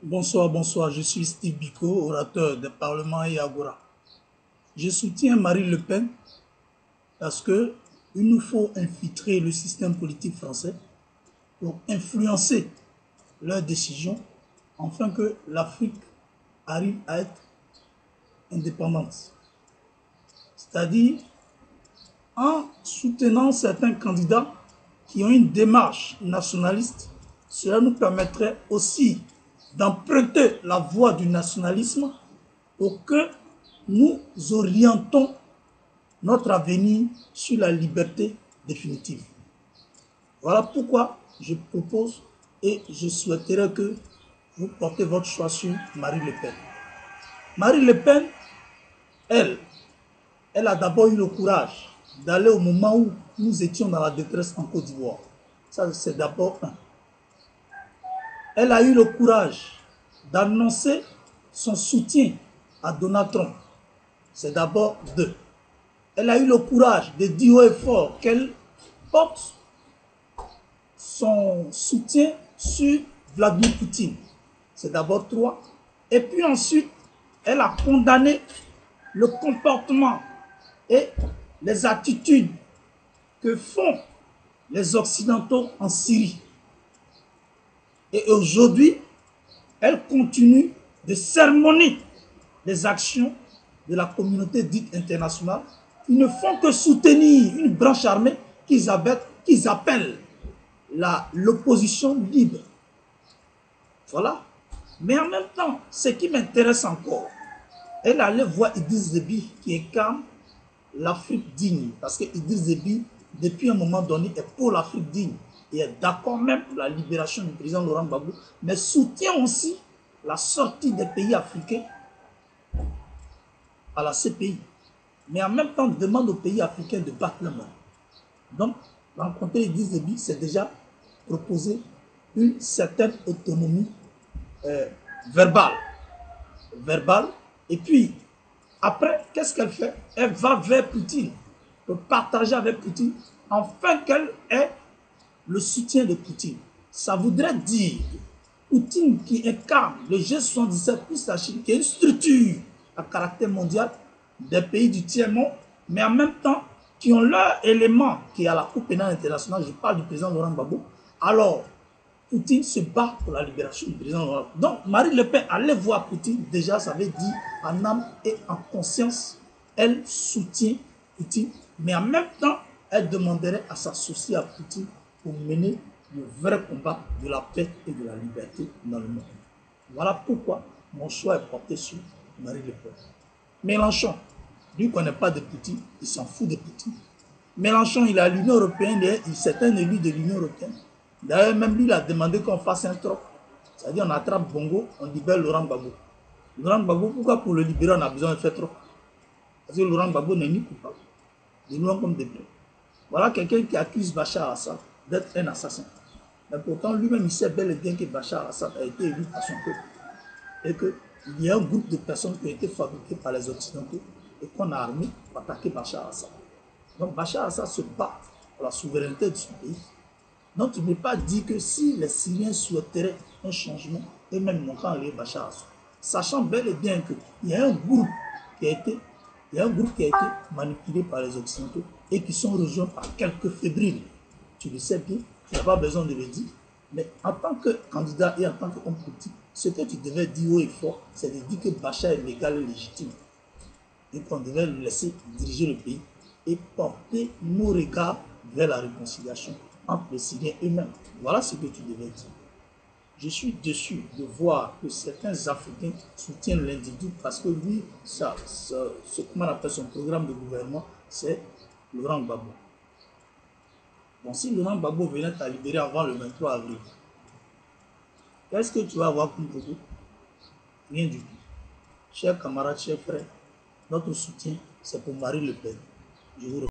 Bonsoir, bonsoir, je suis Steve Biko, orateur des Parlements et Agora. Je soutiens Marine Le Pen parce qu'il nous faut infiltrer le système politique français pour influencer leurs décisions afin que l'Afrique arrive à être indépendante. C'est-à-dire en soutenant certains candidats qui ont une démarche nationaliste, cela nous permettrait aussi d'emprunter la voie du nationalisme pour que nous orientons notre avenir sur la liberté définitive. Voilà pourquoi je propose et je souhaiterais que vous portez votre choix sur Marine Le Pen. Marine Le Pen, elle a d'abord eu le courage d'aller au moment où nous étions dans la détresse en Côte d'Ivoire. Ça, c'est d'abord un. Elle a eu le courage d'annoncer son soutien à Donald Trump. C'est d'abord deux. Elle a eu le courage de dire haut et fort qu'elle porte son soutien sur Vladimir Poutine. C'est d'abord trois. Et puis ensuite, elle a condamné le comportement et les attitudes que font les Occidentaux en Syrie. Et aujourd'hui, elle continue de sermonner les actions de la communauté dite internationale qui ne font que soutenir une branche armée qu'ils appellent l'opposition libre. Voilà. Mais en même temps, ce qui m'intéresse encore, elle allait voir Idriss Déby qui incarne l'Afrique digne. Parce que Idriss Déby, depuis un moment donné, est pour l'Afrique digne. Et est d'accord même pour la libération du président Laurent Gbagbo, mais soutient aussi la sortie des pays africains à la CPI. Mais en même temps, demande aux pays africains de battre la main. Donc, rencontrer Idriss Déby, c'est déjà proposer une certaine autonomie verbale. Et puis, après, qu'est-ce qu'elle fait? Elle va vers Poutine, pour partager avec Poutine, afin qu'elle ait le soutien de Poutine. Ça voudrait dire que Poutine qui incarne le G77 plus la Chine, qui est une structure à caractère mondial des pays du tiers-monde, mais en même temps qui ont leur élément qui est à la Cour pénale internationale, je parle du président Laurent Gbagbo, alors Poutine se bat pour la libération du président Laurent Gbagbo. Donc Marine Le Pen, allait voir Poutine, déjà ça veut dire en âme et en conscience, elle soutient Poutine, mais en même temps, elle demanderait à s'associer à Poutine pour mener le vrai combat de la paix et de la liberté dans le monde. Voilà pourquoi mon choix est porté sur Marine Le Pen. Mélenchon, lui ne connaît pas de Poutine, il s'en fout de Poutine. Mélenchon, il est à l'Union européenne, c'est un élu de l'Union européenne. D'ailleurs, même lui, il a demandé qu'on fasse un troc. C'est-à-dire, on attrape Bongo, on libère Laurent Gbagbo. Laurent Gbagbo, pourquoi pour le libérer, on a besoin de faire troc? Parce que Laurent Gbagbo n'est ni coupable. De loin comme des près. Voilà quelqu'un qui accuse Bachar Assad d'être un assassin. Mais pourtant, lui-même, il sait bel et bien que Bachar Assad a été élu par son peuple. Et qu'il y a un groupe de personnes qui ont été fabriquées par les Occidentaux et qu'on a armé pour attaquer Bachar Assad. Donc Bachar Assad se bat pour la souveraineté de son pays. Donc tu ne peux pas dire que si les Syriens souhaiteraient un changement, eux-mêmes n'ont qu'à enlever Bachar Assad. Sachant bel et bien qu'il y a un groupe qui a été manipulé par les Occidentaux et qui sont rejoints par quelques fébriles. Tu le sais bien, tu n'as pas besoin de le dire. Mais en tant que candidat et en tant qu'homme politique, ce que tu devais dire haut et fort, c'est de dire que Bachar est légal et légitime. Et qu'on devait le laisser diriger le pays et porter nos regards vers la réconciliation entre les Syriens eux-mêmes. Voilà ce que tu devais dire. Je suis déçu de voir que certains Africains soutiennent l'individu parce que lui, ce qu'on appelle son programme de gouvernement, c'est Laurent Gbagbo. Bon, si Laurent Gbagbo venait à libérer avant le 23 avril, qu'est-ce que tu vas avoir comme propos? Rien du tout. Chers camarades, chers frères, notre soutien, c'est pour Marine Le Pen. Je vous remercie.